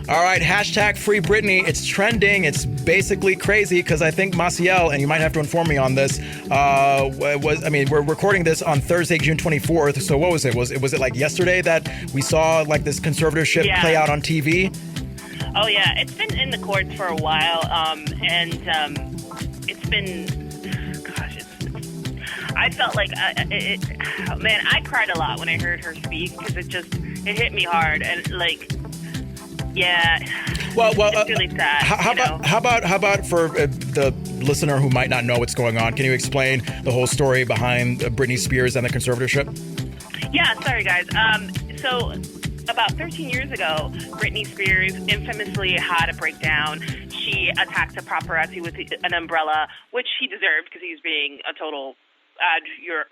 All right, hashtag Free Britney. It's trending. It's basically crazy because I think Massiel, and you might have to inform me on this, we're recording this on Thursday, June 24th. So what was it? Was it like yesterday that we saw like this conservatorship play out on TV? Oh, yeah. It's been in the courts for a while, it's been, I felt like, I cried a lot when I heard her speak because it hit me hard and yeah. Well, it's really sad. How about for the listener who might not know what's going on? Can you explain the whole story behind Britney Spears and the conservatorship? Yeah, sorry guys. So about 13 years ago, Britney Spears infamously had a breakdown. She attacked a paparazzi with an umbrella, which he deserved because he was being a total your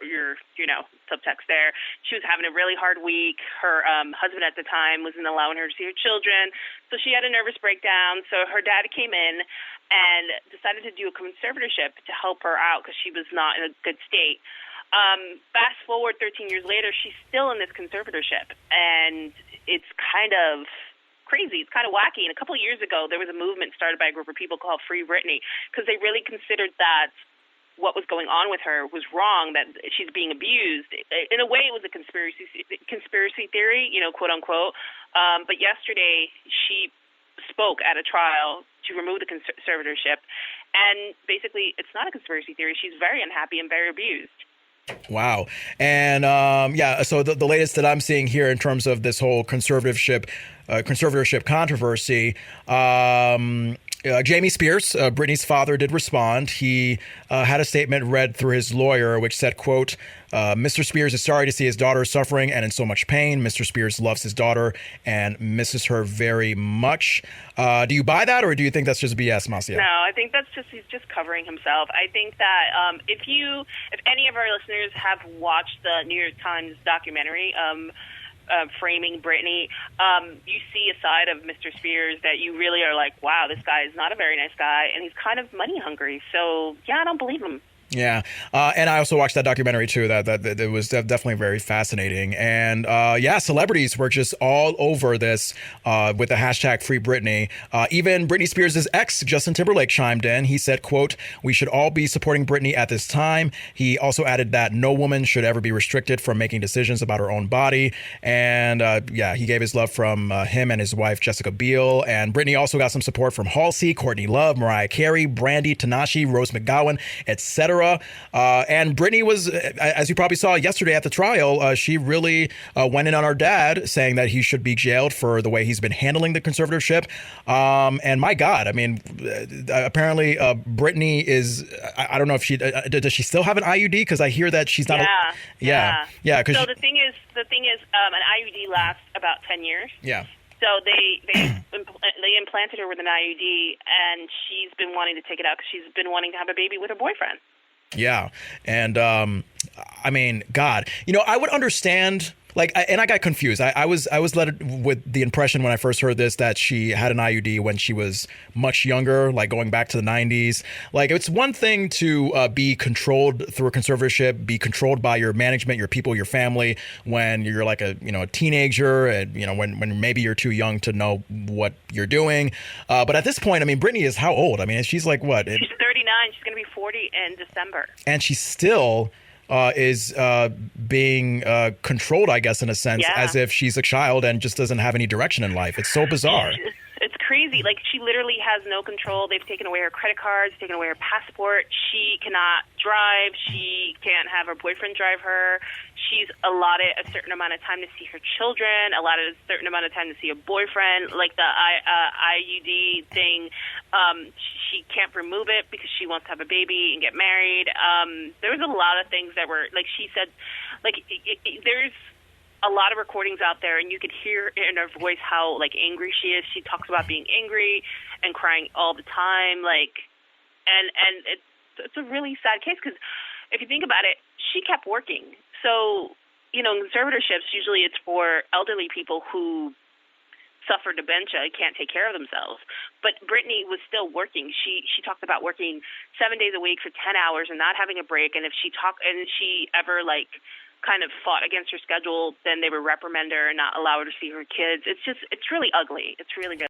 subtext there. She was having a really hard week. Her husband at the time wasn't allowing her to see her children, so she had a nervous breakdown. So her dad came in and decided to do a conservatorship to help her out because she was not in a good state. Fast forward 13 years later, she's still in this conservatorship, and it's kind of crazy. It's kind of wacky. And a couple of years ago, there was a movement started by a group of people called Free Britney because they really considered that what was going on with her was wrong, that she's being abused. In a way, it was a conspiracy theory, quote unquote. But yesterday, she spoke at a trial to remove the conservatorship. And basically, it's not a conspiracy theory. She's very unhappy and very abused. Wow. And so the latest that I'm seeing here in terms of this whole conservatorship controversy, Jamie Spears, Britney's father, did respond. He had a statement read through his lawyer, which said, quote, Mr. Spears is sorry to see his daughter suffering and in so much pain. Mr. Spears loves his daughter and misses her very much. Do you buy that, or do you think that's just BS, Massiel? No, I think he's just covering himself. I think that if any of our listeners have watched the New York Times documentary, Framing Britney, you see a side of Mr. Spears that you really are like, wow, this guy is not a very nice guy, and he's kind of money hungry. So, yeah, I don't believe him. Yeah. And I also watched that documentary, too. That it was definitely very fascinating. And celebrities were just all over this with the hashtag Free Britney. Even Britney Spears' ex, Justin Timberlake, chimed in. He said, quote, we should all be supporting Britney at this time. He also added that no woman should ever be restricted from making decisions about her own body. And he gave his love from him and his wife, Jessica Biel. And Britney also got some support from Halsey, Courtney Love, Mariah Carey, Brandy, Tanashi, Rose McGowan, etc. And Britney was, as you probably saw yesterday at the trial, she really went in on our dad, saying that he should be jailed for the way he's been handling the conservatorship. And my God, I mean, apparently Britney is, I don't know if does she still have an IUD? Because I hear that she's not. Yeah. So the thing is, an IUD lasts about 10 years. Yeah. So they implanted her with an IUD, and she's been wanting to take it out because she's been wanting to have a baby with her boyfriend. Yeah. And I mean, God, I would understand. And I got confused. I was led with the impression when I first heard this that she had an IUD when she was much younger, like going back to the 90s. Like, it's one thing to be controlled through a conservatorship, be controlled by your management, your people, your family, when you're like a teenager, and when maybe you're too young to know what you're doing. But at this point, I mean, Britney is how old? I mean, she's like what? She's 39. She's going to be 40 in December. And she's still is being controlled, I guess, in a sense, as if she's a child and just doesn't have any direction in life. It's so bizarre. It's crazy. Like, she literally has no control. They've taken away her credit cards, taken away her passport. She cannot drive. She can't have her boyfriend drive her. She's allotted a certain amount of time to see her children, allotted a certain amount of time to see a boyfriend. Like the IUD thing, she can't remove it because she wants to have a baby and get married. There was a lot of things that were, like she said, like there's a lot of recordings out there, and you could hear in her voice how angry she is. She talks about being angry and crying all the time, and it's a really sad case because if you think about it, she kept working. So, in conservatorships, usually it's for elderly people who suffer dementia and can't take care of themselves. But Britney was still working. She talked about working 7 days a week for 10 hours and not having a break. And if she ever kind of fought against her schedule, then they would reprimand her and not allow her to see her kids. It's really ugly. It's really, really